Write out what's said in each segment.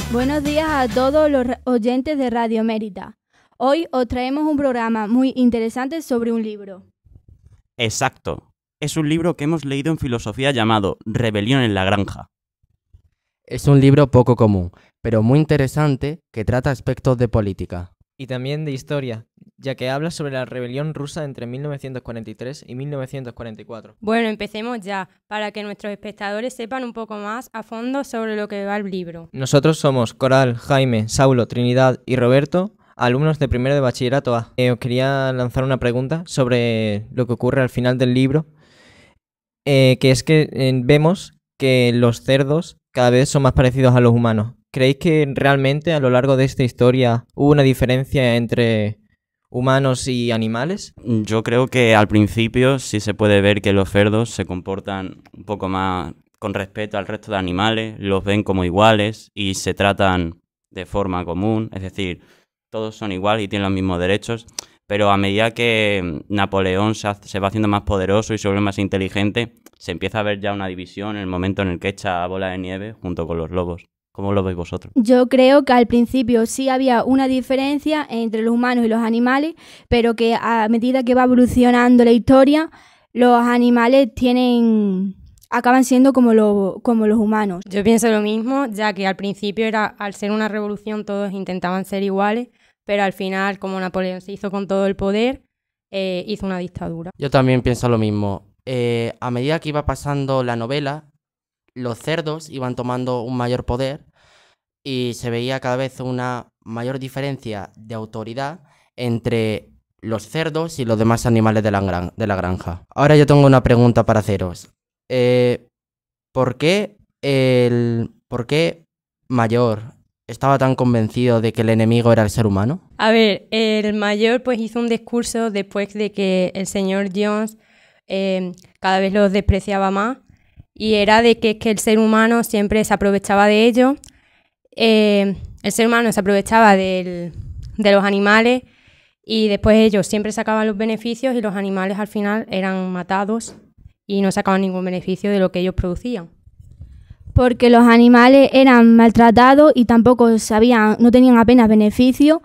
Buenos días a todos los oyentes de Radio Mérida. Hoy os traemos un programa muy interesante sobre un libro. Exacto. Es un libro que hemos leído en filosofía llamado Rebelión en la Granja. Es un libro poco común, pero muy interesante que trata aspectos de política. Y también de historia, ya que habla sobre la rebelión rusa entre 1943 y 1944. Bueno, empecemos ya, para que nuestros espectadores sepan un poco más a fondo sobre lo que va el libro. Nosotros somos Coral, Jaime, Saulo, Trinidad y Roberto, alumnos de primero de bachillerato A. Os quería lanzar una pregunta sobre lo que ocurre al final del libro, que es que vemos que los cerdos cada vez son más parecidos a los humanos. ¿Creéis que realmente a lo largo de esta historia hubo una diferencia entre humanos y animales? Yo creo que al principio sí se puede ver que los cerdos se comportan un poco más con respeto al resto de animales, los ven como iguales y se tratan de forma común, es decir, todos son iguales y tienen los mismos derechos, pero a medida que Napoleón se va haciendo más poderoso y se vuelve más inteligente, se empieza a ver ya una división en el momento en el que echa bola de nieve junto con los lobos. ¿Cómo lo veis vosotros? Yo creo que al principio sí había una diferencia entre los humanos y los animales, pero que a medida que va evolucionando la historia, los animales acaban siendo como los humanos. Yo pienso lo mismo, ya que al principio al ser una revolución todos intentaban ser iguales, pero al final, como Napoleón se hizo con todo el poder, hizo una dictadura. Yo también pienso lo mismo. A medida que iba pasando la novela, los cerdos iban tomando un mayor poder y se veía cada vez una mayor diferencia de autoridad entre los cerdos y los demás animales de la granja. Ahora yo tengo una pregunta para haceros. ¿Por qué Mayor estaba tan convencido de que el enemigo era el ser humano? A ver, el mayor pues hizo un discurso después de que el señor Jones cada vez los despreciaba más. Y era de que el ser humano siempre se aprovechaba de ello. El ser humano se aprovechaba de los animales y después ellos siempre sacaban los beneficios y los animales al final eran matados y no sacaban ningún beneficio de lo que ellos producían. Porque los animales eran maltratados y tampoco no tenían apenas beneficio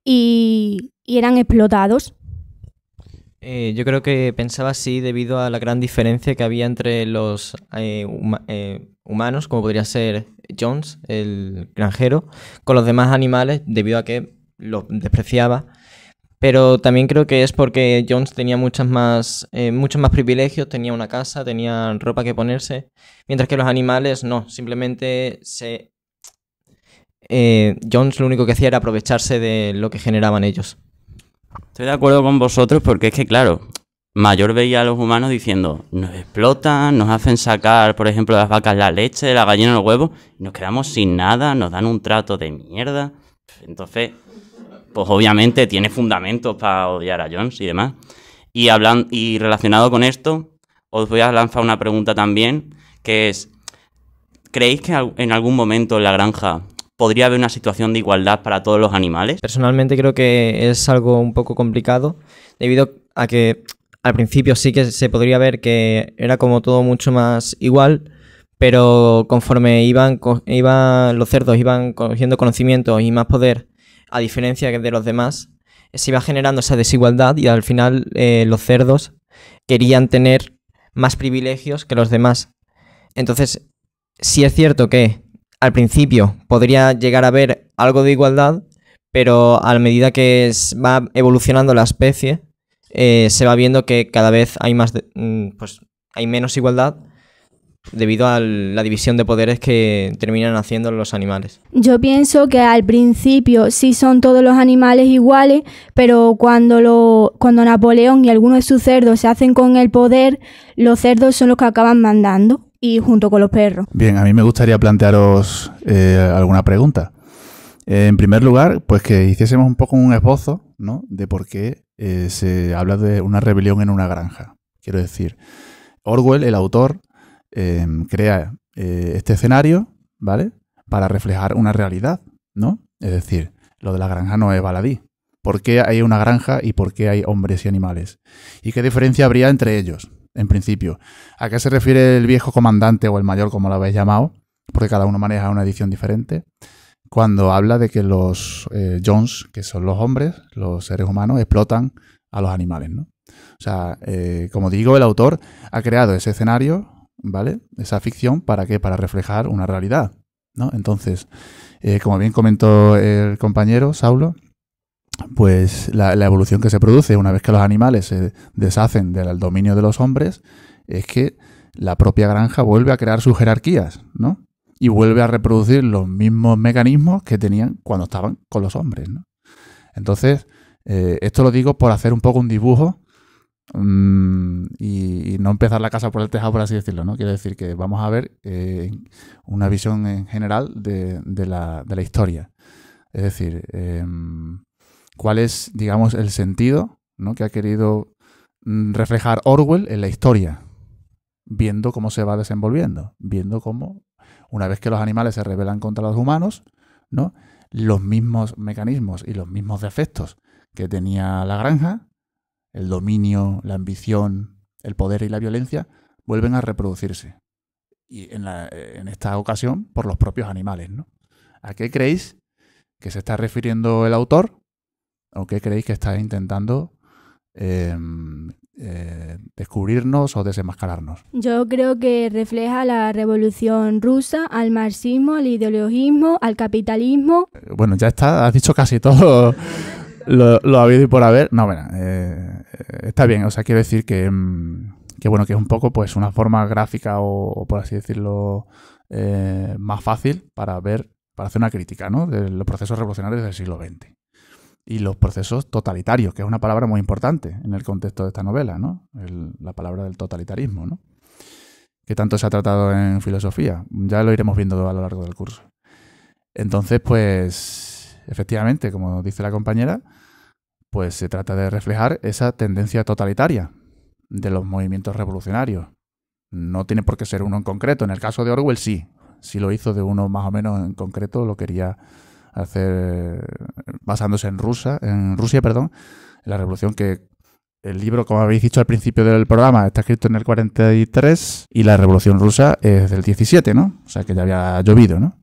y eran explotados. Yo creo que pensaba así debido a la gran diferencia que había entre los humanos, como podría ser Jones, el granjero, con los demás animales, debido a que los despreciaba. Pero también creo que es porque Jones tenía muchos más privilegios, tenía una casa, tenía ropa que ponerse, mientras que los animales no, simplemente Jones lo único que hacía era aprovecharse de lo que generaban ellos. Estoy de acuerdo con vosotros porque es que, claro, Mayor veía a los humanos diciendo nos explotan, nos hacen sacar, por ejemplo, de las vacas la leche, de la gallina los huevos, y nos quedamos sin nada, nos dan un trato de mierda. Entonces, pues obviamente tiene fundamentos para odiar a Jones y demás. Y relacionado con esto, os voy a lanzar una pregunta también, que es, ¿creéis que en algún momento en la granja podría haber una situación de igualdad para todos los animales? Personalmente creo que es algo un poco complicado, debido a que al principio sí que se podría ver que era como todo mucho más igual, pero conforme los cerdos iban cogiendo conocimiento y más poder, a diferencia de los demás, se iba generando esa desigualdad y al final los cerdos querían tener más privilegios que los demás. Entonces, sí es cierto que al principio podría llegar a haber algo de igualdad, pero a medida que va evolucionando la especie, se va viendo que cada vez hay hay menos igualdad debido a la división de poderes que terminan haciendo los animales. Yo pienso que al principio sí son todos los animales iguales, pero cuando Napoleón y algunos de sus cerdos se hacen con el poder, los cerdos son los que acaban mandando. Y junto con los perros. Bien, a mí me gustaría plantearos alguna pregunta. En primer lugar, pues que hiciésemos un poco un esbozo, ¿no?, de por qué se habla de una rebelión en una granja. Quiero decir, Orwell, el autor, crea este escenario, ¿vale?, para reflejar una realidad, ¿no? Es decir, lo de la granja no es baladí. ¿Por qué hay una granja y por qué hay hombres y animales? ¿Y qué diferencia habría entre ellos? En principio, ¿a qué se refiere el viejo comandante o el mayor, como lo habéis llamado? Porque cada uno maneja una edición diferente. cuando habla de que los Jones, que son los hombres, los seres humanos, explotan a los animales, ¿no? O sea, como digo, el autor ha creado ese escenario, ¿vale? Esa ficción, ¿para qué? Para reflejar una realidad, ¿no? Entonces, como bien comentó el compañero Saulo, pues la evolución que se produce una vez que los animales se deshacen del dominio de los hombres es que la propia granja vuelve a crear sus jerarquías, ¿no? Y vuelve a reproducir los mismos mecanismos que tenían cuando estaban con los hombres, ¿no? Entonces, esto lo digo por hacer un poco un dibujo y no empezar la casa por el tejado, por así decirlo, ¿no? Quiero decir que vamos a ver una visión en general de la historia. Es decir, cuál es, digamos, el sentido, ¿no?, que ha querido reflejar Orwell en la historia, viendo cómo se va desenvolviendo, viendo cómo, una vez que los animales se rebelan contra los humanos, ¿no?, los mismos mecanismos y los mismos defectos que tenía la granja, el dominio, la ambición, el poder y la violencia, vuelven a reproducirse. Y en esta ocasión por los propios animales, ¿no? ¿A qué creéis que se está refiriendo el autor? ¿O qué creéis que está intentando descubrirnos o desenmascararnos? Yo creo que refleja la revolución rusa, al marxismo, al ideologismo, al capitalismo. Bueno, ya está, has dicho casi todo lo habido y por haber. No, bueno, está bien, o sea, quiero decir que bueno, que es un poco pues una forma gráfica o por así decirlo, más fácil para hacer una crítica, ¿no?, de los procesos revolucionarios del siglo XX. Y los procesos totalitarios, que es una palabra muy importante en el contexto de esta novela, ¿no? La palabra del totalitarismo, ¿no?, que tanto se ha tratado en filosofía. Ya lo iremos viendo a lo largo del curso. Entonces, pues, efectivamente, como dice la compañera, pues se trata de reflejar esa tendencia totalitaria de los movimientos revolucionarios. No tiene por qué ser uno en concreto. En el caso de Orwell sí lo hizo de uno más o menos en concreto, lo quería hacer basándose en Rusia, en la revolución, que el libro, como habéis dicho al principio del programa, está escrito en el 43 y la revolución rusa es del 17, ¿no? O sea que ya había llovido, ¿no?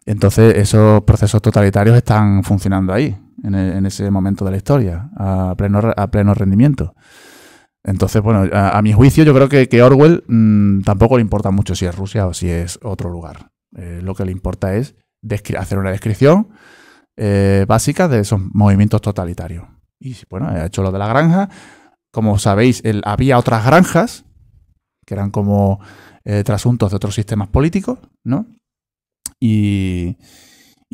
Entonces esos procesos totalitarios están funcionando ahí, en ese momento de la historia, a pleno rendimiento. Entonces, bueno, a mi juicio yo creo que Orwell tampoco le importa mucho si es Rusia o si es otro lugar. Lo que le importa es hacer una descripción básica de esos movimientos totalitarios. Y bueno, ha hecho lo de la granja. Como sabéis, había otras granjas que eran como trasuntos de otros sistemas políticos, ¿no? Y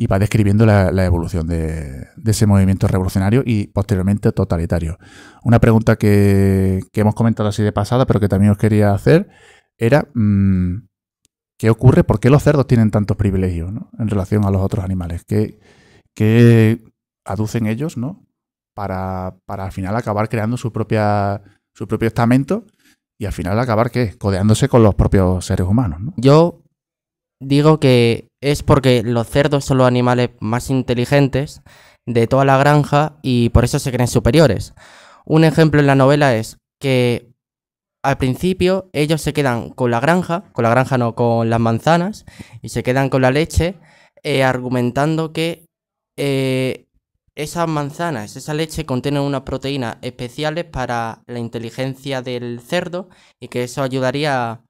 va describiendo la evolución de ese movimiento revolucionario y posteriormente totalitario. Una pregunta que hemos comentado así de pasada, pero que también os quería hacer, era ¿qué ocurre? ¿Por qué los cerdos tienen tantos privilegios, ¿no?, en relación a los otros animales? ¿Qué aducen ellos, ¿no?, para al final acabar creando su propio estamento y al final acabar, ¿qué?, codeándose con los propios seres humanos, ¿no? Yo digo que es porque los cerdos son los animales más inteligentes de toda la granja y por eso se creen superiores. Un ejemplo en la novela es que al principio ellos se quedan con la granja no, con las manzanas, y se quedan con la leche, argumentando que esas manzanas, esa leche contienen unas proteínas especiales para la inteligencia del cerdo y que eso ayudaría a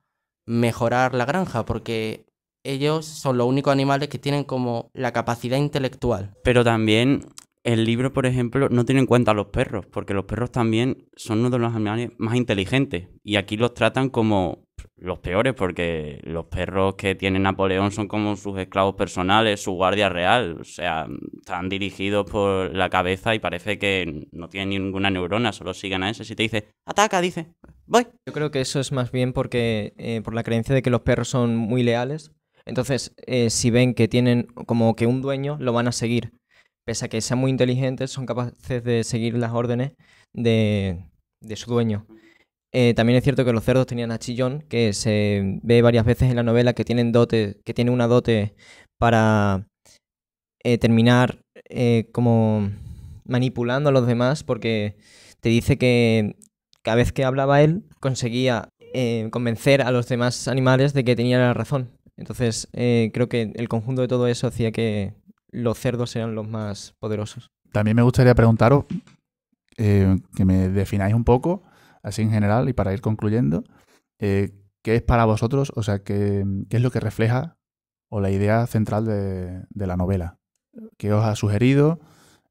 mejorar la granja, porque ellos son los únicos animales que tienen como la capacidad intelectual. Pero también el libro, por ejemplo, no tiene en cuenta a los perros, porque los perros también son uno de los animales más inteligentes. Y aquí los tratan como los peores, porque los perros que tiene Napoleón son como sus esclavos personales, su guardia real. O sea, están dirigidos por la cabeza y parece que no tienen ninguna neurona, solo siguen a ese. Si te dice, ataca, dice, voy. Yo creo que eso es más bien porque por la creencia de que los perros son muy leales. Entonces, si ven que tienen como que un dueño, lo van a seguir. Pese a que sean muy inteligentes, son capaces de seguir las órdenes de su dueño. También es cierto que los cerdos tenían a Chillón, que se ve varias veces en la novela que tiene una dote para terminar como manipulando a los demás, porque te dice que cada vez que hablaba él conseguía convencer a los demás animales de que tenía la razón. Entonces creo que el conjunto de todo eso hacía que los cerdos sean los más poderosos. También me gustaría preguntaros que me defináis un poco, así en general, y para ir concluyendo, ¿qué es para vosotros, o sea, qué es lo que refleja o la idea central de la novela? ¿Qué os ha sugerido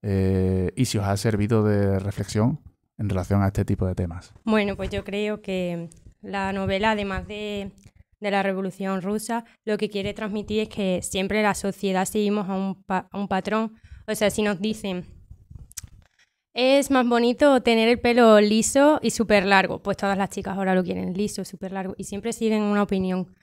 y si os ha servido de reflexión en relación a este tipo de temas? Bueno, pues yo creo que la novela, además de la Revolución Rusa, lo que quiere transmitir es que siempre la sociedad seguimos a un patrón. O sea, si nos dicen, es más bonito tener el pelo liso y súper largo, pues todas las chicas ahora lo quieren liso, súper largo, y siempre siguen una opinión.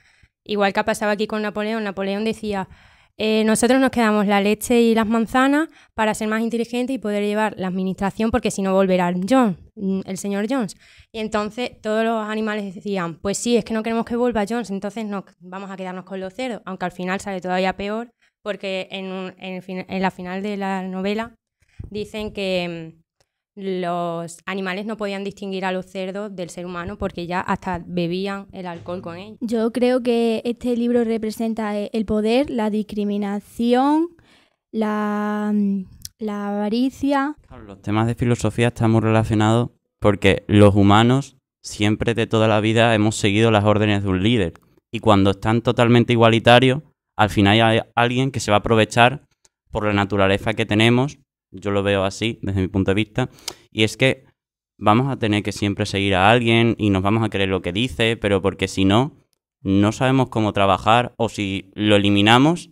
Igual que ha pasado aquí con Napoleón. Napoleón decía, nosotros nos quedamos la leche y las manzanas para ser más inteligentes y poder llevar la administración, porque si no volverá el señor Jones. Y entonces todos los animales decían, pues sí, es que no queremos que vuelva Jones, entonces no, vamos a quedarnos con los cerdos, aunque al final sale todavía peor, porque en la final de la novela dicen que los animales no podían distinguir a los cerdos del ser humano porque ya hasta bebían el alcohol con ellos. Yo creo que este libro representa el poder, la discriminación, la avaricia. Claro, los temas de filosofía están muy relacionados porque los humanos siempre de toda la vida hemos seguido las órdenes de un líder. Y cuando están totalmente igualitarios, al final hay alguien que se va a aprovechar por la naturaleza que tenemos. Yo lo veo así, desde mi punto de vista, y es que vamos a tener que siempre seguir a alguien y nos vamos a creer lo que dice, pero porque si no, no sabemos cómo trabajar, o si lo eliminamos,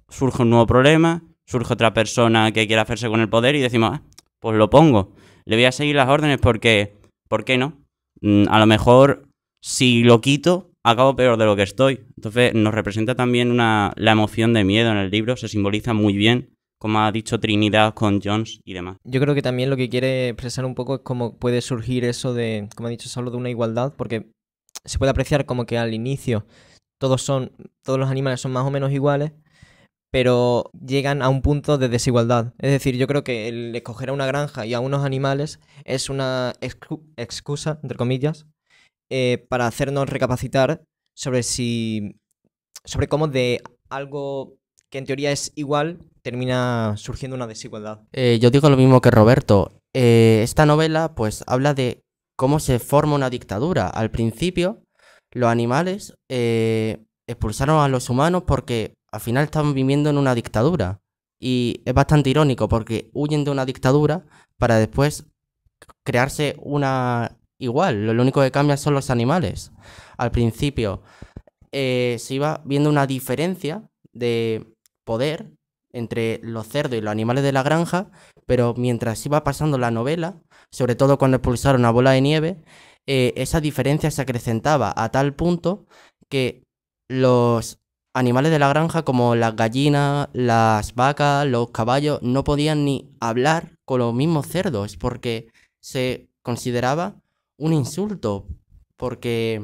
surge un nuevo problema, surge otra persona que quiera hacerse con el poder y decimos, pues lo pongo, le voy a seguir las órdenes porque, ¿por qué no? A lo mejor, si lo quito, acabo peor de lo que estoy. Entonces, nos representa también la emoción de miedo en el libro, se simboliza muy bien, como ha dicho Trinidad con Jones y demás. Yo creo que también lo que quiere expresar un poco es cómo puede surgir eso de, como ha dicho Saulo, de una igualdad, porque se puede apreciar como que al inicio todos los animales son más o menos iguales, pero llegan a un punto de desigualdad. Es decir, yo creo que el escoger a una granja y a unos animales es una excusa, entre comillas, para hacernos recapacitar sobre cómo de algo que en teoría es igual termina surgiendo una desigualdad. Yo digo lo mismo que Roberto. Esta novela pues habla de cómo se forma una dictadura. Al principio los animales expulsaron a los humanos porque al final estaban viviendo en una dictadura. Y es bastante irónico porque huyen de una dictadura para después crearse una igual. Lo único que cambia son los animales. Al principio se iba viendo una diferencia de poder entre los cerdos y los animales de la granja, pero mientras iba pasando la novela, sobre todo cuando expulsaron a Bola de Nieve, esa diferencia se acrecentaba a tal punto que los animales de la granja, como las gallinas, las vacas, los caballos, no podían ni hablar con los mismos cerdos porque se consideraba un insulto, porque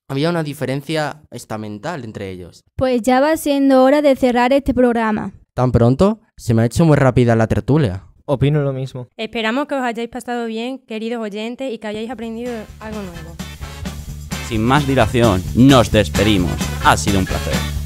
había una diferencia estamental entre ellos. Pues ya va siendo hora de cerrar este programa. ¿Tan pronto? Se me ha hecho muy rápida la tertulia. Opino lo mismo. Esperamos que os hayáis pasado bien, queridos oyentes, y que hayáis aprendido algo nuevo. Sin más dilación, nos despedimos. Ha sido un placer.